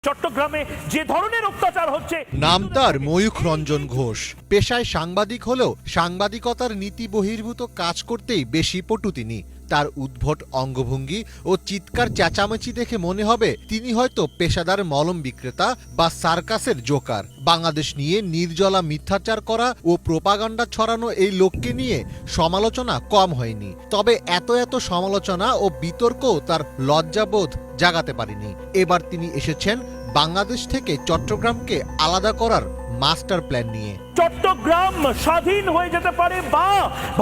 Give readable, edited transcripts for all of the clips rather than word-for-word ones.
চট্টগ্রামে যে ধরনের অত্যাচার হচ্ছে। নাম তার ময়ূখ রঞ্জন ঘোষ। পেশায় সাংবাদিক হলেও সাংবাদিকতার নীতি বহির্ভূত কাজ করতেই বেশি পটু তিনি। তার উদ্ভট অঙ্গভঙ্গি ও চিৎকার চেঁচামেচি দেখে মনে হবে তিনি হয়তো পেশাদার মলম বিক্রেতা বা সার্কাসের জোকার। বাংলাদেশ নিয়ে নির্জলা মিথ্যাচার করা ও প্রোপাগান্ডা ছড়ানো এই লোককে নিয়ে সমালোচনা কম হয়নি। তবে এত সমালোচনা ও বিতর্কও তার লজ্জাবোধ জাগাতে পারেনি। এবার তিনি এসেছেন বাংলাদেশ থেকে চট্টগ্রামকে আলাদা করার মাস্টার প্ল্যান নিয়ে। চট্টগ্রাম স্বাধীন হয়ে যেতে পারে বা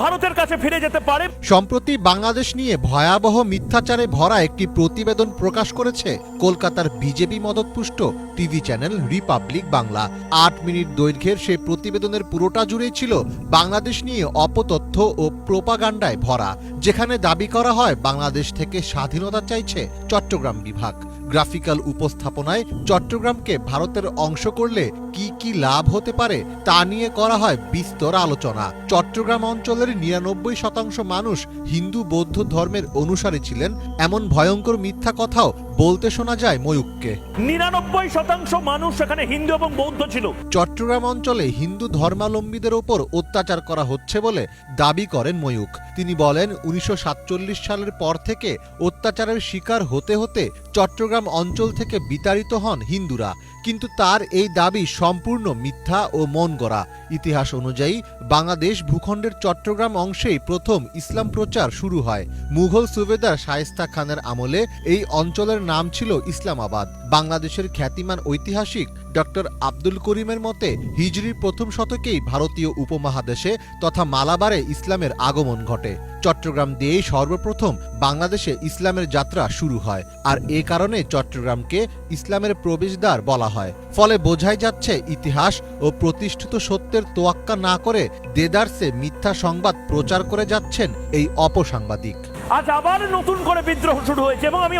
ভারতের কাছে ফিরে যেতে পারে। সম্প্রতি বাংলাদেশ নিয়ে ভয়াবহ মিথ্যাচারে ভরা একটি প্রতিবেদন প্রকাশ করেছে কলকাতার বিজেপি মদতপুষ্ট TV channel Republic Bangla. ৮ minute দৈর্ঘ্যের সেই প্রতিবেদনের পুরোটা জুড়েই ছিল বাংলাদেশ নিয়ে অপতথ্য ও প্রোপাগান্ডায় ভরা, যেখানে দাবি করা হয় বাংলাদেশ থেকে স্বাধীনতা চাইছে চট্টগ্রাম বিভাগ। গ্রাফিক্যাল উপস্থাপনায় চট্টগ্রামকে ভারতের অংশ করলে কি কি লাভ হতে পারে তা নিয়ে করা হয় বিস্তর আলোচনা। চট্টগ্রাম অঞ্চলের ৯৯% মানুষ হিন্দু বৌদ্ধ ধর্মের অনুসারী ছিলেন, এমন ভয়ঙ্কর মিথ্যা কথাও বলতে শোনা যায় ময়ূককে। ৯৯% মানুষ এখানে হিন্দু এবং বৌদ্ধ ছিল। চট্টগ্রাম অঞ্চলে হিন্দু ধর্মাবলম্বীদের ওপর অত্যাচার করা হচ্ছে বলে দাবি করেন ময়ূক। তিনি বলেন ১৯৪৭ সালের পর থেকে অত্যাচারের শিকার হতে হতে চট্টগ্রাম অঞ্চল থেকে বিতাড়িত হন হিন্দুরা, কিন্তু তার এই দাবি সম্পূর্ণ মিথ্যা ও মনগড়া। ইতিহাস অনুযায়ী বাংলাদেশ ভূখণ্ডের চট্টগ্রাম অংশেই প্রথম ইসলাম প্রচার শুরু হয়। মুঘল সুবেদার শায়েস্তা খানের আমলে এই অঞ্চলের নাম ছিল ইসলামাবাদ। বাংলাদেশের খ্যাতিমান ঐতিহাসিক ডক্টর আব্দুল করিমের মতে হিজরির প্রথম শতকেই ভারতীয় উপমহাদেশে তথা মালাবারে ইসলামের আগমন ঘটে। চট্টগ্রাম দিয়েই সর্বপ্রথম বাংলাদেশে ইসলামের যাত্রা শুরু হয়, আর এ কারণে চট্টগ্রামকে ইসলামের প্রবেশদ্বার বলা হয়। ফলে বোঝাই যাচ্ছে ইতিহাস ও প্রতিষ্ঠিত সত্যের তোয়াক্কা না করে দেদারসে মিথ্যা সংবাদ প্রচার করে যাচ্ছেন এই অপসাংবাদিক। আজ আবার নতুন করে বিদ্রোহ শুরু হয়েছে এবং আমি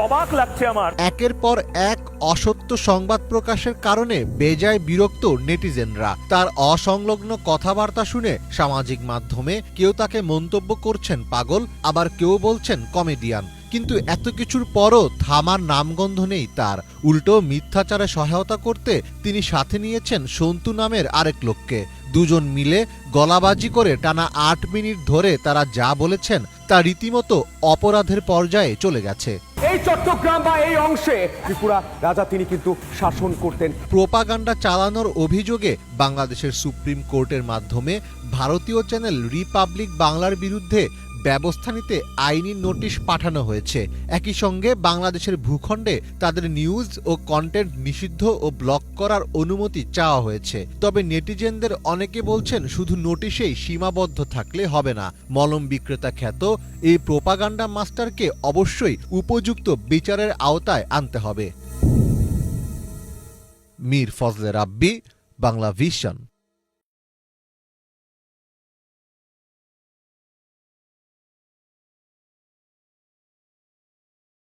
অবাক লাগছে আমার। একের পর এক অসত্য সংবাদ প্রকাশের কারণে বেজায় বিরক্ত নেটিজেনরা। তার অসংলগ্ন কথাবার্তা শুনে সামাজিক মাধ্যমে কেউ তাকে মন্তব্য করছেন পাগল, আবার কেউ বলছেন কমেডিয়ান। কিন্তু এত কিছুর পরও থামার নামগন্ধ নেই তার। উল্টো মিথ্যাচারে সহায়তা করতে তিনি সাথে নিয়েছেন সন্তু নামের আরেক লোককে। দুজন মিলে গলাবাজি করে টানা ৮ মিনিট ধরে তারা যা বলেছেন তা রীতিমতো অপরাধের পর্যায়ে চলে গেছে। এই চট্টগ্রাম বা এই অংশে ত্রিপুরা রাজা তিনি কিন্তু শাসন করতেন। প্রোপাগান্ডা চালানোর অভিযোগে বাংলাদেশের সুপ্রিম কোর্টের মাধ্যমে ভারতীয় চ্যানেল রিপাবলিক বাংলার বিরুদ্ধে ব্যবস্থা নিতে আইনি নোটিশ পাঠানো হয়েছে। একই সঙ্গে বাংলাদেশের ভূখণ্ডে তাদের নিউজ ও কন্টেন্ট নিষিদ্ধ ও ব্লক করার অনুমতি চাওয়া হয়েছে। তবে নেটিজেনদের অনেকে বলছেন শুধু নোটিশেই সীমাবদ্ধ থাকলে হবে না। মলম বিক্রেতা খ্যাত এই প্রোপাগান্ডা মাস্টারকে অবশ্যই উপযুক্ত বিচারের আওতায় আনতে হবে। মীর ফজলে রাব্বি, বাংলা ভিশন।